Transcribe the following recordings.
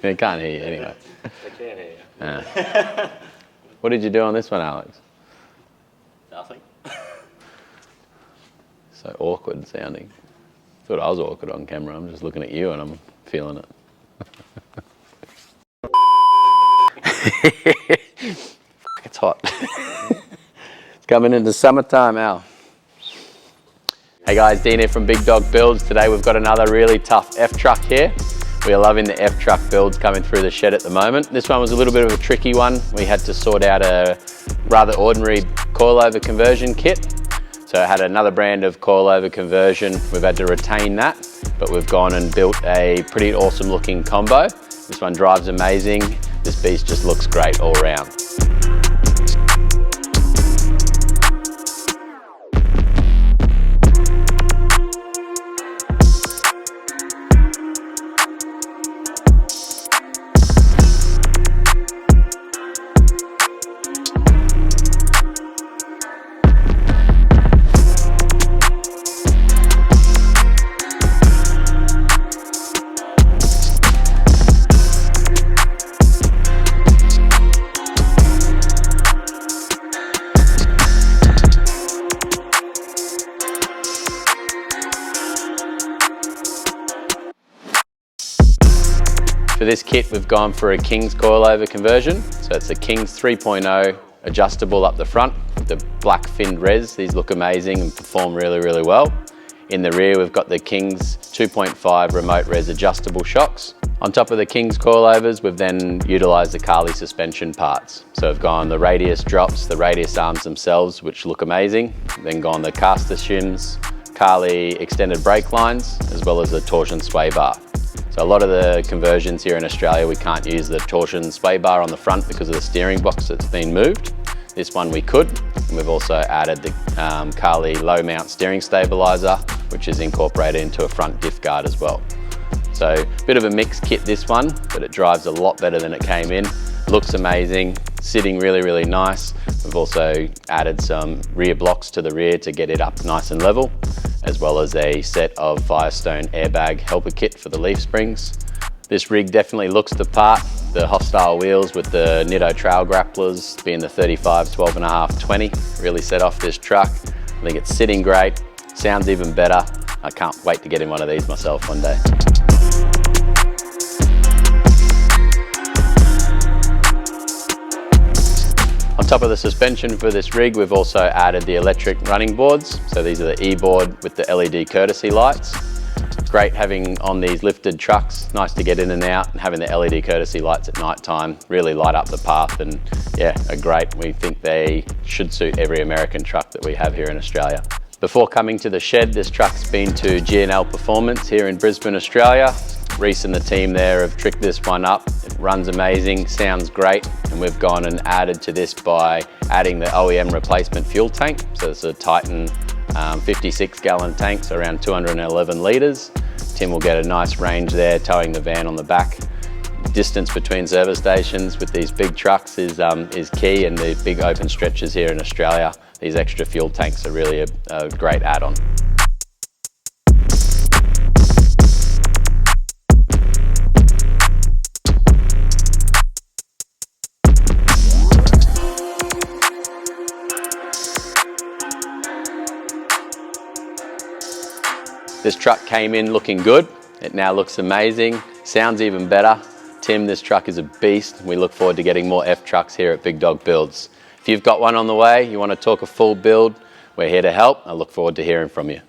They can't hear you anyway. They can't hear you. Yeah. What did you do on this one, Alex? Nothing. So awkward sounding. Thought I was awkward on camera. I'm just looking at you and I'm feeling it. Fuck, it's hot. It's coming into summertime, Al. Hey guys, Dean here from Big Dog Builds. Today we've got another really tough F-truck here. We are loving the F-truck builds coming through the shed at the moment. This one was a little bit of a tricky one. We had to sort out a rather ordinary coilover conversion kit. So it had another brand of coilover conversion. We've had to retain that, but we've gone and built a pretty awesome looking combo. This one drives amazing. This beast just looks great all around. For this kit, we've gone for a King's coilover conversion. So it's a King's 3.0 adjustable up the front with the black finned res. These look amazing and perform really, really well. In the rear, we've got the King's 2.5 remote res adjustable shocks. On top of the King's coilovers, we've then utilised the Carli suspension parts. So we've gone the radius drops, the radius arms themselves, which look amazing. Then gone the caster shims, Carli extended brake lines, as well as the torsion sway bar. So a lot of the conversions here in Australia, we can't use the torsion sway bar on the front because of the steering box that's been moved. This one we could. And we've also added the Carli low mount steering stabiliser, which is incorporated into a front diff guard as well. So a bit of a mixed kit this one, but it drives a lot better than it came in. Looks amazing, sitting really, really nice. We've also added some rear blocks to the rear to get it up nice and level, as well as a set of Firestone airbag helper kit for the leaf springs. This rig definitely looks the part. The hostile wheels with the Nitto trail grapplers being the 35, 12.5, 20 really set off this truck. I think it's sitting great, sounds even better. I can't wait to get in one of these myself one day. On top of the suspension for this rig, we've also added the electric running boards. So these are the E-board with the LED courtesy lights. Great having on these lifted trucks, nice to get in and out, and having the LED courtesy lights at night time really light up the path, and yeah, are great. We think they should suit every American truck that we have here in Australia. Before coming to the shed, this truck's been to G&L Performance here in Brisbane, Australia. Reese and the team there have tricked this one up. It runs amazing, sounds great, and we've gone and added to this by adding the OEM replacement fuel tank. So it's a Titan 56 gallon tank, so around 211 litres. Tim will get a nice range there, towing the van on the back. Distance between service stations with these big trucks is key, and the big open stretches here in Australia, these extra fuel tanks are really a great add-on. This truck came in looking good. It now looks amazing, sounds even better. Tim, this truck is a beast. We look forward to getting more F-trucks here at Big Dog Builds. If you've got one on the way, you want to talk a full build, we're here to help. I look forward to hearing from you.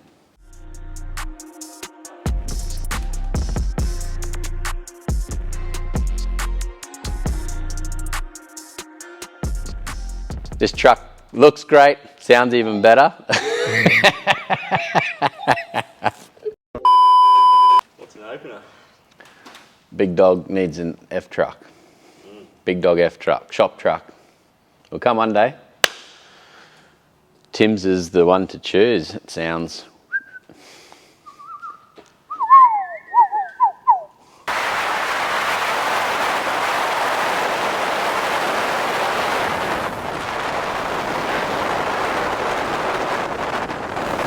This truck looks great, sounds even better. What's an opener? Big Dog needs an F-truck. Big Dog F-truck, shop truck. Will come one day. Tim's is the one to choose, it sounds.